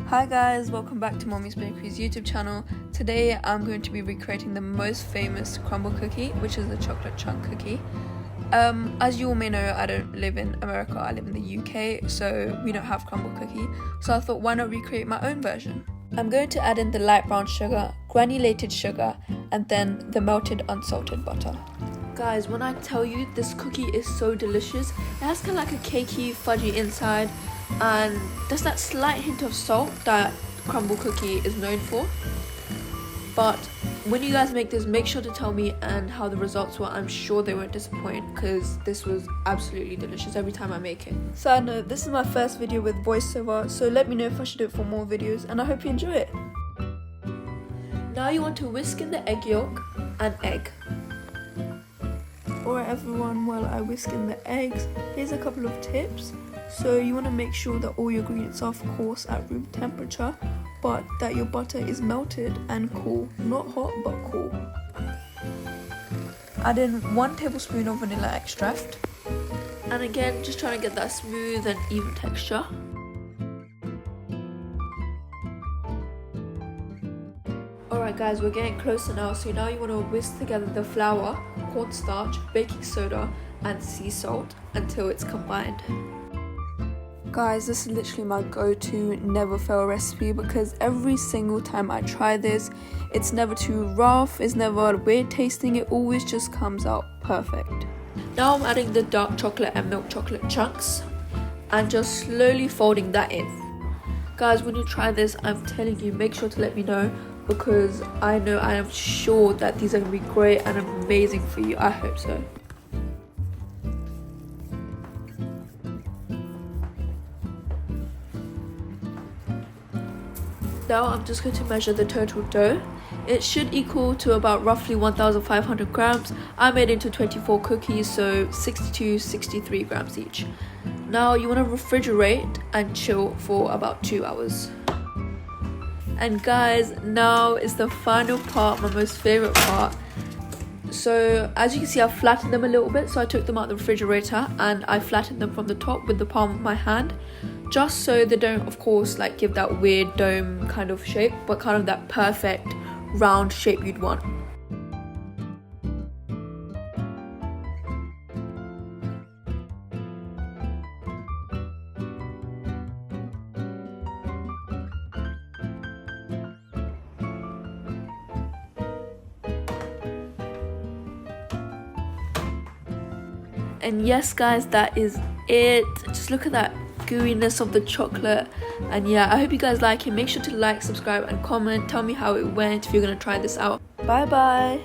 Hi guys, welcome back to Mommy's Bakery's YouTube channel. Today I'm going to be recreating the most famous crumble cookie, which is the chocolate chunk cookie. As you all may know, I don't live in America, I live in the UK, so we don't have crumble cookie. So I thought, why not recreate my own version? I'm going to add in the light brown sugar, granulated sugar, and then the melted unsalted butter. Guys, when I tell you this cookie is so delicious, it has kind of like a cakey, fudgy inside, and there's that slight hint of salt that crumble cookie is known for. But when you guys make this, make sure to tell me and how the results were. I'm sure they won't disappoint because this was absolutely delicious every time I make it. Side note, this is my first video with voiceover, so let me know if I should do it for more videos, and I hope you enjoy it. Now you want to whisk in the egg yolk and egg. Alright everyone, while I whisk in the eggs, here's a couple of tips. So you want to make sure that all your ingredients are of course at room temperature, but that your butter is melted and cool, not hot but cool. Add in 1 tablespoon of vanilla extract, and again just trying to get that smooth and even texture. Alright guys, we're getting closer now, so now you want to whisk together the flour, cornstarch, baking soda and sea salt until it's combined. Guys, this is literally my go-to never fail recipe because every single time I try this, it's never too rough, it's never weird tasting, it always just comes out perfect. Now I'm adding the dark chocolate and milk chocolate chunks and just slowly folding that in. Guys, when you try this, I'm telling you, make sure to let me know because I am sure that these are going to be great and amazing for you. I hope so. Now I'm just going to measure the total dough. It should equal to about roughly 1,500 grams. I made into 24 cookies, so 63 grams each. Now you want to refrigerate and chill for about 2 hours. And guys, now is the final part, my most favorite part. So as you can see, I've flattened them a little bit, so I took them out of the refrigerator and I flattened them from the top with the palm of my hand, just so they don't of course like give that weird dome kind of shape, but kind of that perfect round shape you'd want. And yes guys, that is it. Just look at that gooiness of the chocolate. And yeah, I hope you guys like it. Make sure to like, subscribe and comment. Tell me how it went if you're gonna try this out. Bye bye.